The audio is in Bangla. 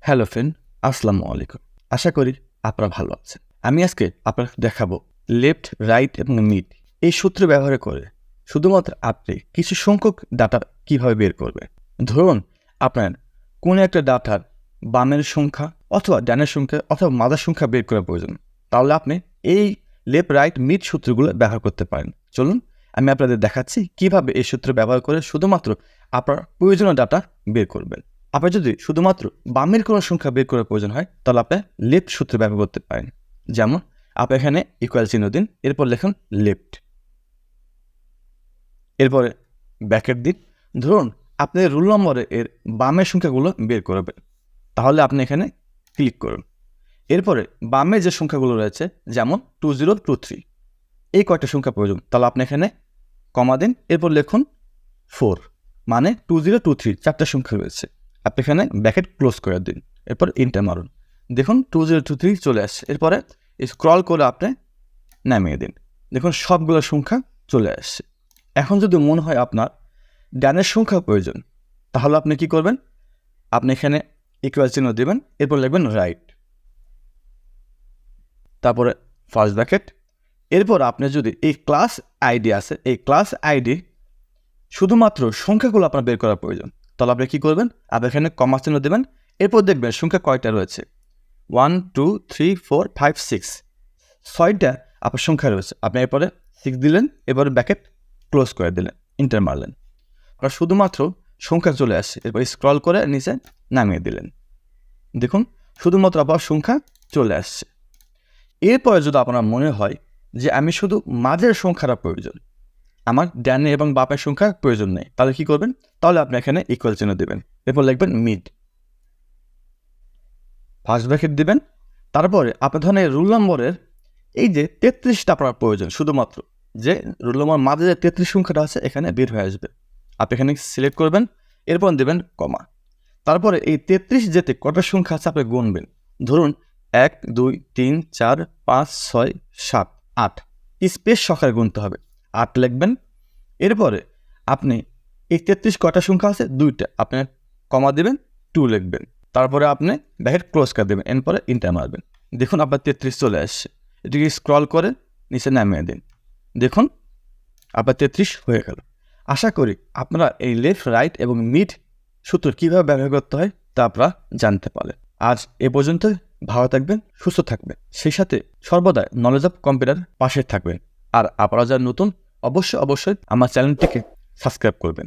হ্যালো ফ্রেন্ড, আসসালামু আলাইকুম। আশা করি আপনারা ভালো আছেন। আমি আজকে আপনাকে দেখাবো লেফট, রাইট এবং মিড এই সূত্র ব্যবহার করে শুধুমাত্র আপনি কিছু সংখ্যক ডাটা কিভাবে বের করবেন। ধরুন আপনার কোনো একটা ডাটার বামের সংখ্যা অথবা ডানের সংখ্যা অথবা মাঝার সংখ্যা বের করা প্রয়োজন, তাহলে আপনি এই লেফট, রাইট, মিড সূত্রগুলো ব্যবহার করতে পারেন। চলুন আমি আপনাদের দেখাচ্ছি কিভাবে এই সূত্র ব্যবহার করে শুধুমাত্র আপনার প্রয়োজনীয় ডাটা বের করবেন। আপনার যদি শুধুমাত্র বামের কোনো সংখ্যা বের করার প্রয়োজন হয় তাহলে আপনি লেফট সূত্র ব্যবহার করতে পারেন। যেমন আপনি এখানে ইকুয়াল চিহ্ন দিন, এরপর লিখুন লেফট, এরপরে ব্র্যাকেট দিন। ধরুন আপনি রুল নম্বরে এর বামের সংখ্যাগুলো বের করবেন, তাহলে আপনি এখানে ক্লিক করুন। এরপরে বামে যে সংখ্যাগুলো রয়েছে যেমন 2023 এই কয়টা সংখ্যা প্রয়োজন, তাহলে আপনি এখানে কমা দিন, এরপর লিখুন 4, মানে 2023 চারটা সংখ্যা রয়েছে। আপনি এখানে ব্র্যাকেট ক্লোজ করে দিন, এরপর এন্টার মারুন। দেখুন 2023 চলে আসছে। এরপরে স্ক্রল করে আপনি নামিয়ে দিন, দেখুন সবগুলো সংখ্যা চলে আসছে। এখন যদি মনে হয় আপনার ডানের সংখ্যা প্রয়োজন, তাহলে আপনি কি করবেন, আপনি এখানে ইকুয়াল চিহ্ন দেবেন, এরপর লিখবেন রাইট, তারপরে ফার্স্ট ব্র্যাকেট। এরপর আপনি যদি এই ক্লাস আইডি আছে, এই ক্লাস আইডি শুধুমাত্র সংখ্যাগুলো আপনার বের করা প্রয়োজন, তাহলে আপনি কী করবেন, আপনি এখানে কমা চিহ্ন দেবেন, এরপর দেখবেন সংখ্যা কয়টা রয়েছে, 1 2 3 4 5 6 ছয়টা আপনার সংখ্যা রয়েছে। আপনি এরপরে 6 দিলেন, এরপরে ব্র্যাকেট ক্লোজ করে দিলেন, এন্টার মারলেন, আপনার শুধুমাত্র সংখ্যা চলে আসছে। এরপর স্ক্রল করে নিচে নামিয়ে দিলেন, দেখুন শুধুমাত্র আপনার সংখ্যা চলে আসছে। এরপরে যদি আপনার মনে হয় যে আমি শুধু মাঝের সংখ্যাটা প্রয়োজন, আমার ডানে এবং বামের সংখ্যা প্রয়োজন নেই, তাহলে কি করবেন, তাহলে আপনি এখানে ইকুয়াল চিহ্ন দেবেন, এরপর লিখবেন মিড, ফার্স্ট ব্র্যাকেট দিবেন। তারপরে আপনার ধরনের রুল নম্বরের এই যে 33টা আপনার প্রয়োজন, শুধুমাত্র যে রুল নম্বর মাঝে যে 33 সংখ্যাটা আছে এখানে বের হয়ে আসবে, আপনি এখানে সিলেক্ট করবেন, এরপর দেবেন কমা। তারপরে এই 33 যেতে কটা সংখ্যা আছে আপনি গুনবেন। ধরুন 1 2 3 4 5 6 7 8 স্পেস সহকারে গুনতে হবে, 8 লিখবেন। এরপরে আপনি এই 33 কয়টা সংখ্যা আছে, 2টা, আপনি কমা দেবেন, 2 লিখবেন, তারপরে আপনি ব্র্যাকেট ক্লোজ করে দেবেন, এরপরে এন্টার মারবেন। দেখুন আপনার 33 চলে আসছে। এটিকে স্ক্রল করে নিচে নামিয়ে দিন, দেখুন আপনার 33 হয়ে গেল। আশা করি আপনারা এই লেফট, রাইট এবং মিড সূত্র কীভাবে ব্যবহার করতে হয় তা আপনারা জানতে পারলেন। আজ এ পর্যন্ত, ভালো থাকবেন, সুস্থ থাকবেন, সেই সাথে সর্বদা নলেজ অফ কম্পিউটার পাশে থাকবেন। আর আপনারা যারা নতুন অবশ্যই আমার চ্যানেলটিকে সাবস্ক্রাইব করবেন।